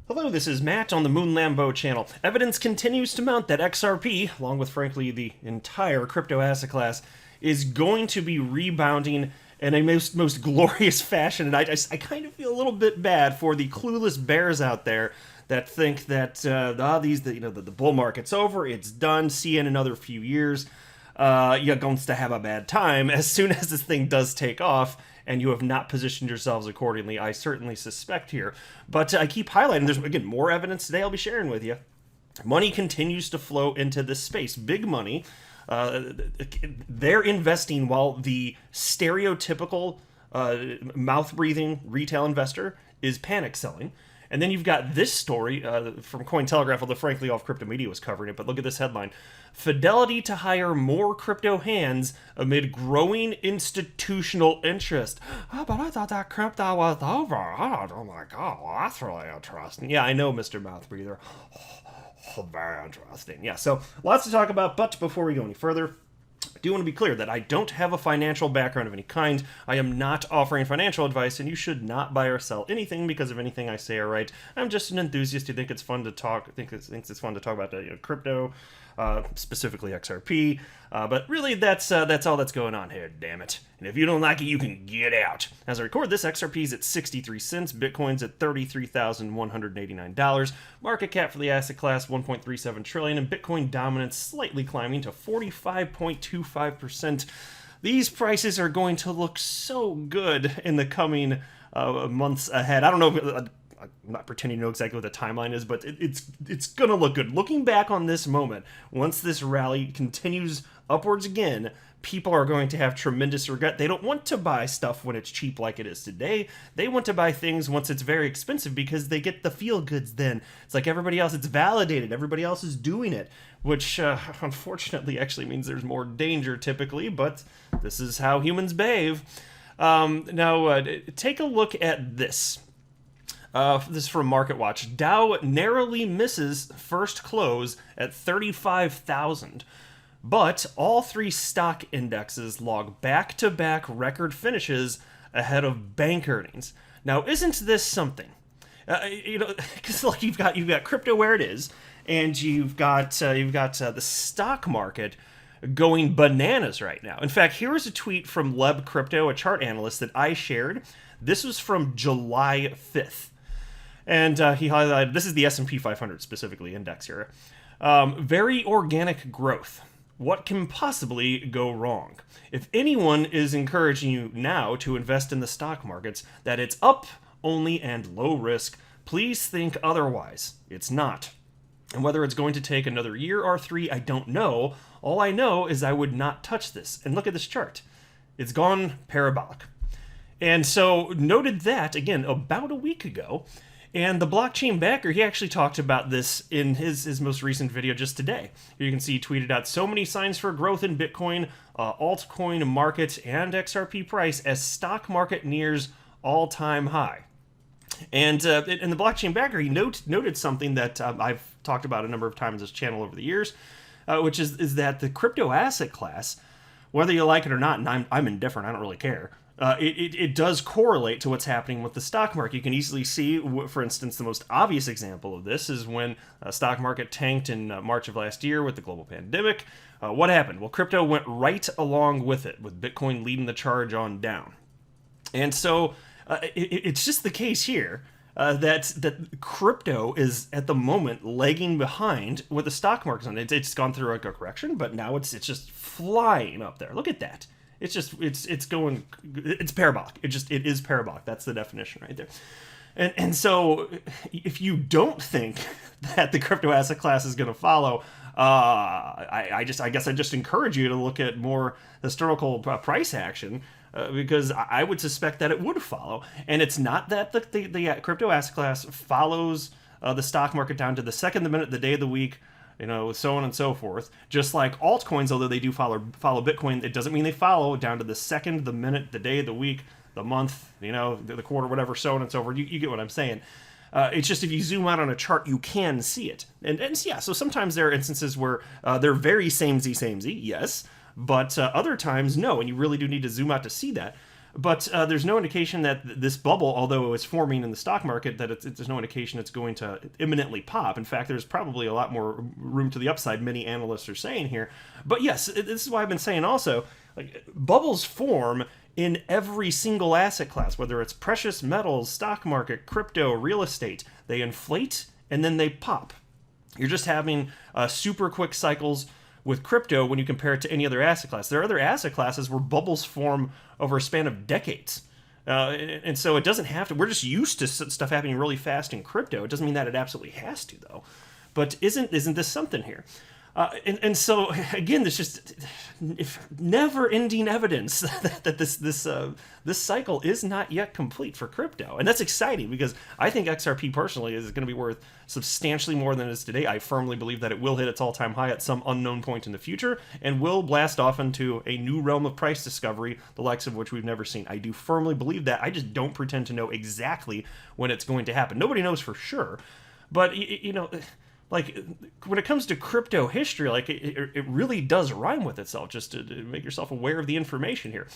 Hello, this is Matt on the Moon Lambo channel. Evidence continues to mount that XRP, along with frankly the entire crypto asset class, is going to be rebounding in a most glorious fashion. And I kind of feel a little bit bad for the clueless bears out there that think that the bull market's over, it's done, see you in another few years. You're going to have a bad time as soon as this thing does take off, and you have not positioned yourselves accordingly, I certainly suspect here. But I keep highlighting, there's, again, more evidence today I'll be sharing with you. Money continues to flow into this space. Big money. They're investing while the stereotypical mouth-breathing retail investor is panic selling. And then you've got this story from Cointelegraph, although frankly all of crypto media was covering it, but look at this headline. Fidelity to hire more crypto hands amid growing institutional interest. Oh, but I thought that crypto was over. Oh my God, well, that's really interesting. Yeah, I know, Mr. Mouth Breather. Oh, very interesting. Yeah, so lots to talk about, but before we go any further, I do want to be clear that I don't have a financial background of any kind. I am not offering financial advice, and you should not buy or sell anything because of anything I say or write. I'm just an enthusiast who thinks it's fun to talk about crypto, specifically XRP. But really, that's all that's going on here. Damn it! And if you don't like it, you can get out. As I record this, XRP is at 63 cents. Bitcoin's at $33,189. Market cap for the asset class 1.37 trillion, and Bitcoin dominance slightly climbing to 45.25%. These prices are going to look so good in the coming months ahead. I don't know if I'm not pretending to know exactly what the timeline is, but it's going to look good. Looking back on this moment, once this rally continues upwards again, people are going to have tremendous regret. They don't want to buy stuff when it's cheap like it is today. They want to buy things once it's very expensive because they get the feel goods then. It's like everybody else, it's validated. Everybody else is doing it, which unfortunately actually means there's more danger typically, but this is how humans behave. Now, take a look at this. This is from MarketWatch. Dow narrowly misses first close at 35,000. But all three stock indexes log back-to-back record finishes ahead of bank earnings. Now, isn't this something? Because like you've got crypto where it is, and you've got the stock market going bananas right now. In fact, here is a tweet from Leb Crypto, a chart analyst that I shared. This was from July 5th. And he highlighted, this is the S&P 500 specifically, index here. Very organic growth. What can possibly go wrong? If anyone is encouraging you now to invest in the stock markets, that it's up only and low risk, please think otherwise. It's not. And whether it's going to take another year or three, I don't know. All I know is I would not touch this. And look at this chart. It's gone parabolic. And so noted that, again, about a week ago. And the blockchain backer, he actually talked about this in his most recent video just today. Here you can see he tweeted out so many signs for growth in Bitcoin, altcoin market, and XRP price as stock market nears all-time high. And in the blockchain backer, he noted something that I've talked about a number of times on this channel over the years, which is that the crypto asset class, whether you like it or not, and I'm indifferent, I don't really care, it does correlate to what's happening with the stock market. You can easily see, for instance, the most obvious example of this is when stock market tanked in March of last year with the global pandemic. What happened? Well, crypto went right along with it, with Bitcoin leading the charge on down. And so it's just the case here that crypto is at the moment lagging behind with the stock market. It's gone through a correction, but now it's just flying up there. Look at that. It's parabolic. It is parabolic. That's the definition right there. And so if you don't think that the crypto asset class is going to follow, I guess I just encourage you to look at more historical price action, because I would suspect that it would follow. And it's not that the crypto asset class follows the stock market down to the second, the minute, the day of the week, so on and so forth. Just like altcoins, although they do follow Bitcoin, it doesn't mean they follow down to the second, the minute, the day, the week, the month, the quarter, whatever, so on and so forth. You get what I'm saying. It's just if you zoom out on a chart, you can see it. And yeah, so sometimes there are instances where they're very samey, yes, but other times, no, and you really do need to zoom out to see that. But there's no indication that this bubble, although it's forming in the stock market, that there's no indication it's going to imminently pop. In fact, there's probably a lot more room to the upside, many analysts are saying here. But yes, this is why I've been saying also, like, bubbles form in every single asset class, whether it's precious metals, stock market, crypto, real estate. They inflate and then they pop. You're just having super quick cycles with crypto when you compare it to any other asset class. There are other asset classes where bubbles form over a span of decades. And so it doesn't have to, we're just used to stuff happening really fast in crypto. It doesn't mean that it absolutely has to, though. But isn't this something here? And so again, there's just never-ending evidence that this cycle is not yet complete for crypto, and that's exciting because I think XRP personally is going to be worth substantially more than it is today. I firmly believe that it will hit its all-time high at some unknown point in the future and will blast off into a new realm of price discovery, the likes of which we've never seen. I do firmly believe that. I just don't pretend to know exactly when it's going to happen. Nobody knows for sure, but you know. Like, when it comes to crypto history, like, it really does rhyme with itself, just to make yourself aware of the information here.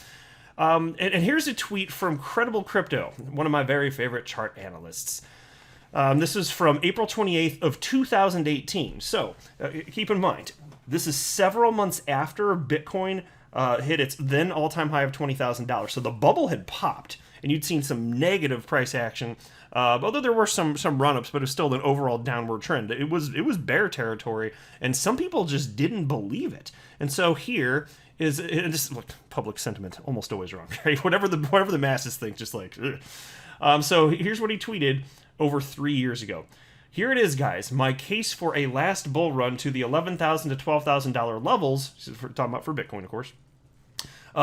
And here's a tweet from Credible Crypto, one of my very favorite chart analysts. This is from April 28th of 2018. So, keep in mind, this is several months after Bitcoin hit its then all-time high of $20,000. So the bubble had popped, and you'd seen some negative price action, although there were some run-ups, but it was still an overall downward trend. It was bear territory, and some people just didn't believe it. And so here is, and this, look, public sentiment, almost always wrong, right? Whatever the masses think, just like, so here's what he tweeted over 3 years ago. Here it is, guys. My case for a last bull run to the $11,000 to $12,000 levels, this is talking about for Bitcoin, of course,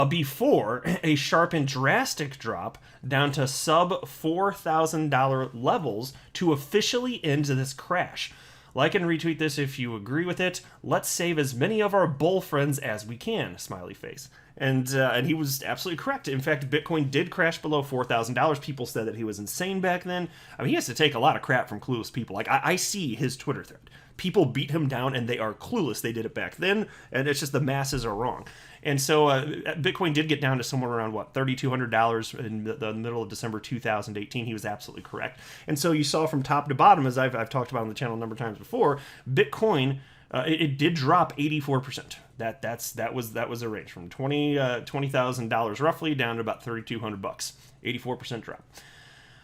before a sharp and drastic drop down to sub $4,000 levels to officially end this crash. Like and retweet this if you agree with it. Let's save as many of our bull friends as we can, smiley face. And he was absolutely correct. In fact, Bitcoin did crash below $4,000. People said that he was insane back then. I mean, he has to take a lot of crap from clueless people. Like, I see his Twitter thread. People beat him down, and they are clueless. They did it back then, and it's just the masses are wrong. And so Bitcoin did get down to somewhere around, what, $3,200 in the middle of December 2018. He was absolutely correct. And so you saw from top to bottom, as I've talked about on the channel a number of times before, Bitcoin, it did drop 84%. That was a range from $20,000 roughly down to about $3,200, 84% drop.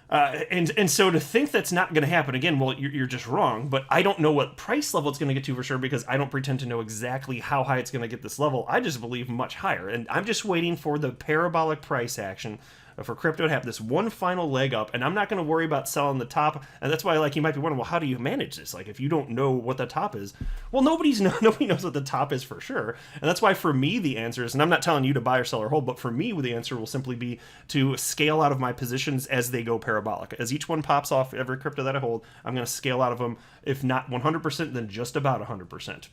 And so to think that's not going to happen, again, well, you're just wrong, but I don't know what price level it's going to get to for sure because I don't pretend to know exactly how high it's going to get this level. I just believe much higher, and I'm just waiting for the parabolic price action for crypto to have this one final leg up, and I'm not going to worry about selling the top. And that's why, like, you might be wondering, well, how do you manage this? Like, if you don't know what the top is, well, nobody knows what the top is for sure. And that's why, for me, the answer is, and I'm not telling you to buy or sell or hold, but for me, the answer will simply be to scale out of my positions as they go parabolic. As each one pops off, every crypto that I hold, I'm going to scale out of them, if not 100%, then just about 100%.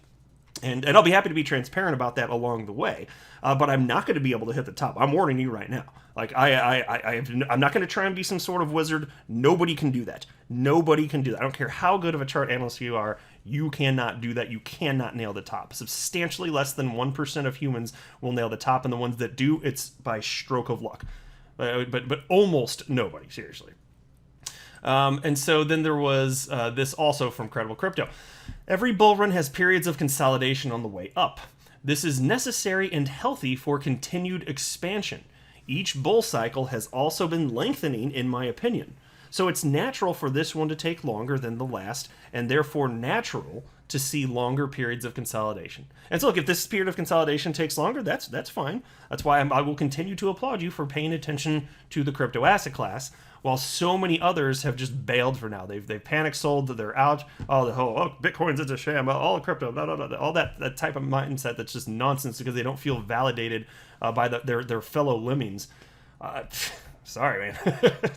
And I'll be happy to be transparent about that along the way, but I'm not going to be able to hit the top. I'm warning you right now. Like, I'm not going to try and be some sort of wizard. Nobody can do that. Nobody can do that. I don't care how good of a chart analyst you are. You cannot do that. You cannot nail the top. Substantially less than 1% of humans will nail the top, and the ones that do, it's by stroke of luck. But almost nobody, seriously. And so then there was this also from Credible Crypto. Every bull run has periods of consolidation on the way up. This is necessary and healthy for continued expansion. Each bull cycle has also been lengthening, in my opinion. So it's natural for this one to take longer than the last, and therefore natural to see longer periods of consolidation. And so look, if this period of consolidation takes longer, that's fine. That's why I will continue to applaud you for paying attention to the crypto asset class, while so many others have just bailed for now. They've panic sold, they're out. Oh, Bitcoin's a sham. All crypto, blah, blah, blah, all that type of mindset that's just nonsense because they don't feel validated by their fellow lemmings. Sorry, man.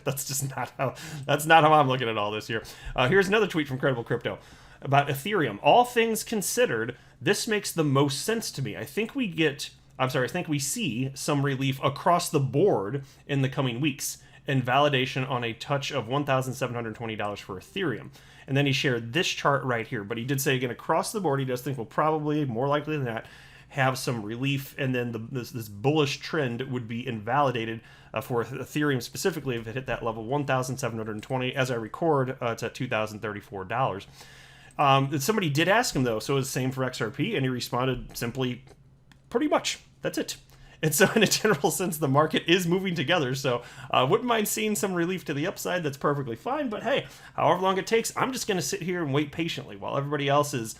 That's not how I'm looking at all this here. Here's another tweet from Credible Crypto about Ethereum. All things considered, this makes the most sense to me. I think we see some relief across the board in the coming weeks, and validation on a touch of $1,720 for Ethereum. And then he shared this chart right here. But he did say, again, across the board, he does think we'll probably, more likely than that, have some relief, and then this bullish trend would be invalidated for Ethereum specifically if it hit that level 1,720. As I record, it's at $2,034. Somebody did ask him though, so it's the same for XRP, and he responded simply, pretty much. That's it. And so in a general sense, the market is moving together. So wouldn't mind seeing some relief to the upside. That's perfectly fine. But hey, however long it takes, I'm just going to sit here and wait patiently while everybody else is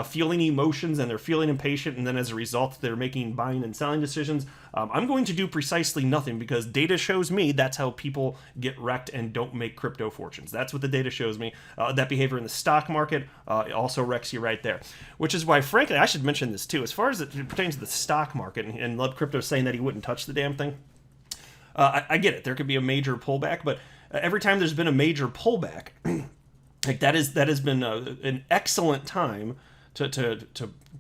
feeling emotions and they're feeling impatient. And then as a result, they're making buying and selling decisions. I'm going to do precisely nothing because data shows me that's how people get wrecked and don't make crypto fortunes. That's what the data shows me. That behavior in the stock market also wrecks you right there. Which is why, frankly, I should mention this too. As far as it pertains to the stock market, and Love Crypto saying that he wouldn't touch the damn thing, I get it. There could be a major pullback, but every time there's been a major pullback, like that has been an excellent time to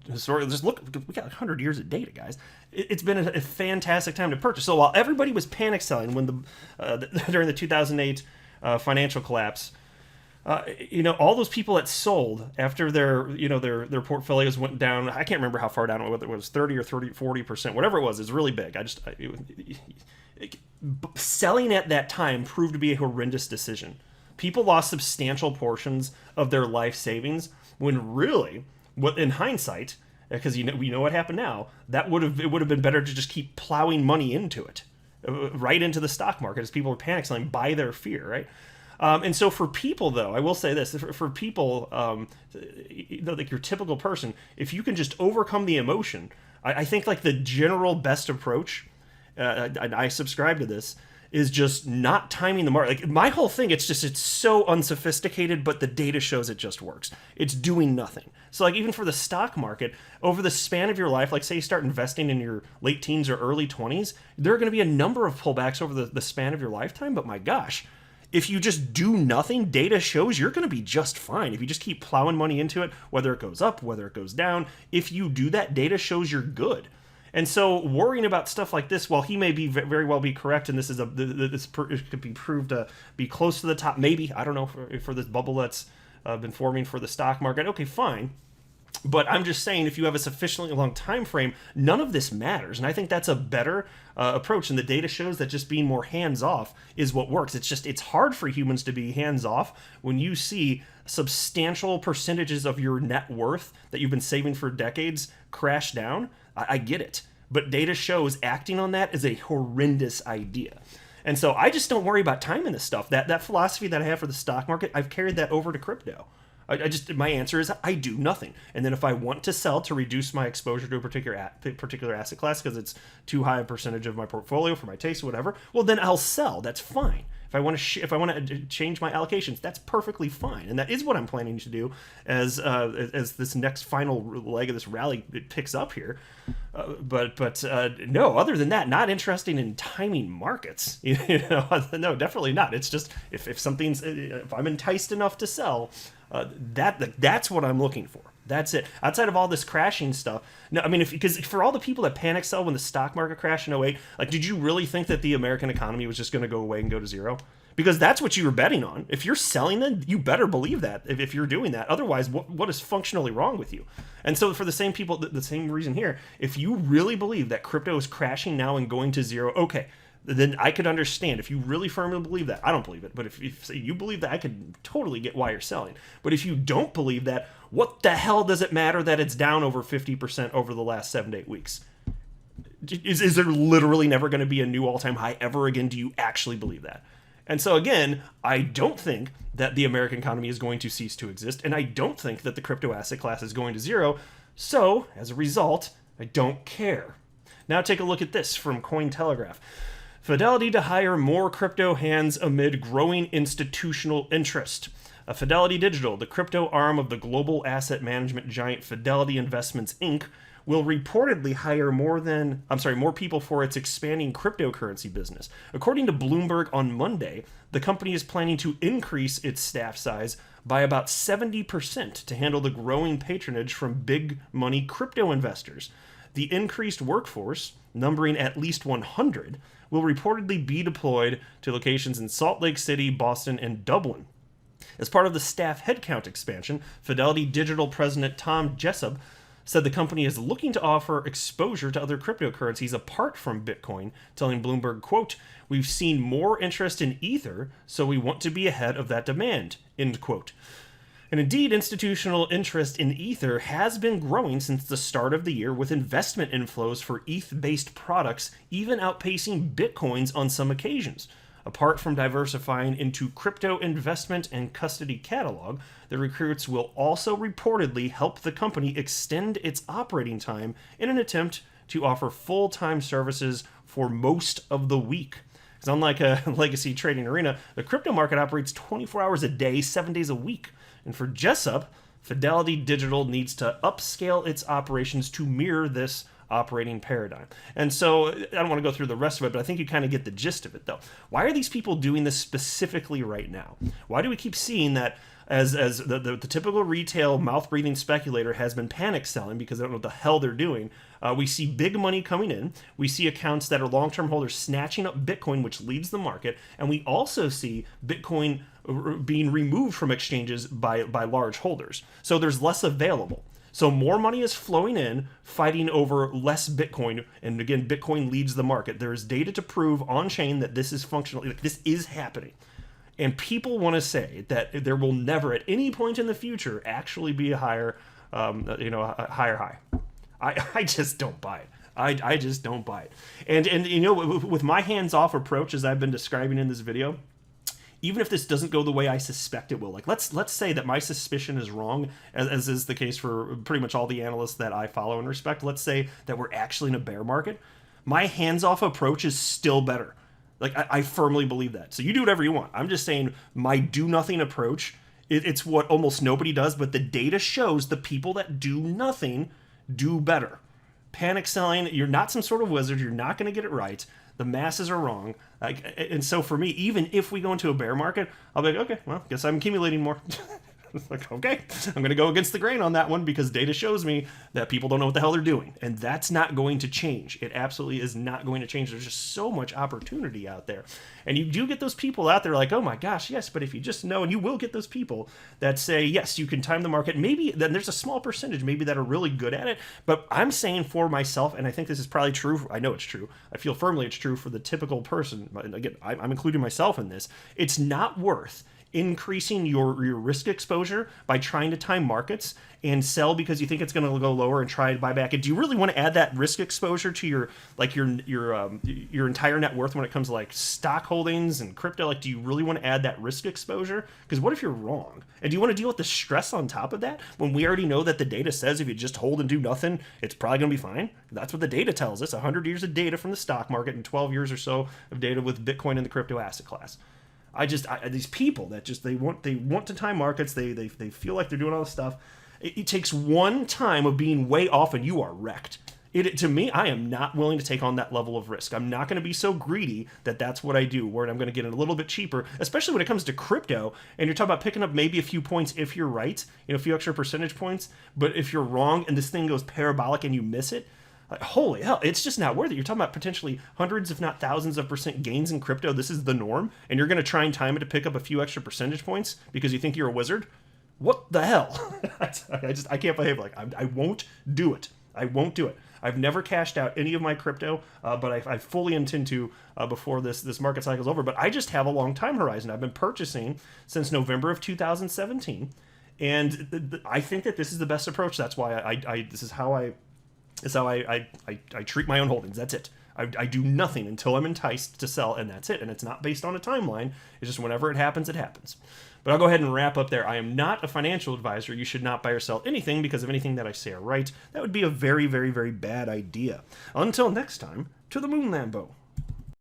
historically just look. We got 100 years of data, guys. It's been a fantastic time to purchase. So while everybody was panic selling when during the 2008 financial collapse, all those people that sold after their portfolios went down. I can't remember how far down, whether it was 30 or 40%, whatever it was. It's really big. Selling at that time proved to be a horrendous decision. People lost substantial portions of their life savings when really, in hindsight, because we know what happened now, it would have been better to just keep plowing money into it, right into the stock market as people were panic selling by their fear, right? And so for people, though, I will say this, for people, like your typical person, if you can just overcome the emotion, I think like the general best approach, and I subscribe to this, is just not timing the market. Like my whole thing, it's so unsophisticated, but the data shows it just works. It's doing nothing. So like even for the stock market, over the span of your life, like say you start investing in your late teens or early 20s, there are going to be a number of pullbacks over the span of your lifetime. But my gosh, if you just do nothing, data shows you're going to be just fine. If you just keep plowing money into it, whether it goes up, whether it goes down, if you do that, data shows you're good. And so worrying about stuff like this, while he may be very well be correct, and this could be proved to be close to the top, maybe, I don't know, for this bubble that's been forming for the stock market, okay, fine. But I'm just saying, if you have a sufficiently long time frame, none of this matters. And I think that's a better approach. And the data shows that just being more hands-off is what works. It's hard for humans to be hands-off when you see substantial percentages of your net worth that you've been saving for decades crash down. I get it. But data shows acting on that is a horrendous idea. And so I just don't worry about timing this stuff. That philosophy that I have for the stock market, I've carried that over to crypto. My answer is I do nothing. And then if I want to sell to reduce my exposure to a particular asset class because it's too high a percentage of my portfolio for my taste or whatever, well then I'll sell. That's fine. If I want to change my allocations, that's perfectly fine, and that is what I'm planning to do as this next final leg of this rally picks up here. But no, other than that, not interested in timing markets. No, definitely not. It's just if I'm enticed enough to sell, that's what I'm looking for. That's it. Outside of all this crashing stuff, no, I mean, because for all the people that panic sell when the stock market crashed in '08, like, did you really think that the American economy was just going to go away and go to zero? Because that's what you were betting on. If you're selling them, you better believe that. If you're doing that, otherwise, what is functionally wrong with you? And so, for the same people, the same reason here, if you really believe that crypto is crashing now and going to zero, okay, then I could understand. If you really firmly believe that, I don't believe it, but if you believe that, I could totally get why you're selling. But if you don't believe that, what the hell does it matter that it's down over 50% over the last 7 to 8 weeks? Is there literally never going to be a new all-time high ever again? Do you actually believe that? And so again, I don't think that the American economy is going to cease to exist, and I don't think that the crypto asset class is going to zero. So, as a result, I don't care. Now take a look at this from Cointelegraph. Fidelity to hire more crypto hands amid growing institutional interest. Fidelity Digital, the crypto arm of the global asset management giant Fidelity Investments Inc., will reportedly hire more people for its expanding cryptocurrency business. According to Bloomberg on Monday, the company is planning to increase its staff size by about 70% to handle the growing patronage from big money crypto investors. The increased workforce, numbering at least 100, will reportedly be deployed to locations in Salt Lake City, Boston, and Dublin. As part of the staff headcount expansion, Fidelity Digital President Tom Jessup said the company is looking to offer exposure to other cryptocurrencies apart from Bitcoin, telling Bloomberg, quote, "We've seen more interest in Ether, so we want to be ahead of that demand," end quote. And indeed, institutional interest in Ether has been growing since the start of the year, with investment inflows for ETH-based products even outpacing Bitcoins on some occasions. Apart from diversifying into crypto investment and custody catalog, the recruits will also reportedly help the company extend its operating time in an attempt to offer full-time services for most of the week. Because unlike a legacy trading arena, the crypto market operates 24 hours a day, 7 days a week. And for Jessup, Fidelity Digital needs to upscale its operations to mirror this operating paradigm. And so I don't want to go through the rest of it, but I think you kind of get the gist of it, though. Why are these people doing this specifically right now? Why do we keep seeing that as the typical retail mouth-breathing speculator has been panic selling because they don't know what the hell they're doing? We see big money coming in. We see accounts that are long-term holders snatching up Bitcoin, which leads the market. And we also see Bitcoin being removed from exchanges by large holders. So there's less available. So more money is flowing in, fighting over less Bitcoin. And again, Bitcoin leads the market. There is data to prove on-chain that this is functional, like this is happening. And people want to say that there will never, at any point in the future, actually be a higher, a higher high. I just don't buy it. I just don't buy it. And with my hands-off approach, as I've been describing in this video, even if this doesn't go the way I suspect it will, like let's say that my suspicion is wrong, as is the case for pretty much all the analysts that I follow and respect. Let's say that we're actually in a bear market. My hands-off approach is still better. Like I firmly believe that. So you do whatever you want. I'm just saying my do-nothing approach, it's what almost nobody does, but the data shows the people that do nothing do better. Panic selling, you're not some sort of wizard. You're not going to get it right. The masses are wrong. And so for me, even if we go into a bear market, I'll be like, okay, well, guess I'm accumulating more. It's like, okay, I'm going to go against the grain on that one because data shows me that people don't know what the hell they're doing. And that's not going to change. It absolutely is not going to change. There's just so much opportunity out there. And you do get those people out there like, oh my gosh, yes, but if you just know, and you will get those people that say, yes, you can time the market. Maybe then there's a small percentage maybe that are really good at it. But I'm saying for myself, and I think this is probably true. I know it's true. I feel firmly it's true for the typical person. And again, I'm including myself in this. It's not worth increasing your risk exposure by trying to time markets and sell because you think it's going to go lower and try to buy back. And do you really want to add that risk exposure to your entire net worth when it comes to like stock holdings and crypto? Like, do you really want to add that risk exposure? Because what if you're wrong? And do you want to deal with the stress on top of that when we already know that the data says if you just hold and do nothing, it's probably going to be fine? That's what the data tells us. 100 years of data from the stock market and 12 years or so of data with Bitcoin and the crypto asset class. These people that just they want to time markets, they feel like they're doing all this stuff. It takes one time of being way off and you are wrecked. To me, I am not willing to take on that level of risk. I'm not going to be so greedy that that's what I do, where I'm going to get it a little bit cheaper, especially when it comes to crypto. And you're talking about picking up maybe a few points if you're right, a few extra percentage points. But if you're wrong and this thing goes parabolic and you miss it, like, holy hell, it's just not worth it. You're talking about potentially hundreds, if not thousands of % gains in crypto. This is the norm. And you're going to try and time it to pick up a few extra percentage points because you think you're a wizard? What the hell? I can't behave like I won't do it. I won't do it. I've never cashed out any of my crypto, but I fully intend to before this market cycle is over. But I just have a long time horizon. I've been purchasing since November of 2017. And I think that this is the best approach. That's why this is how I treat my own holdings. That's it. I do nothing until I'm enticed to sell, and that's it. And it's not based on a timeline. It's just whenever it happens, it happens. But I'll go ahead and wrap up there. I am not a financial advisor. You should not buy or sell anything because of anything that I say or write. That would be a very, very, very bad idea. Until next time, to the moon, Lambo.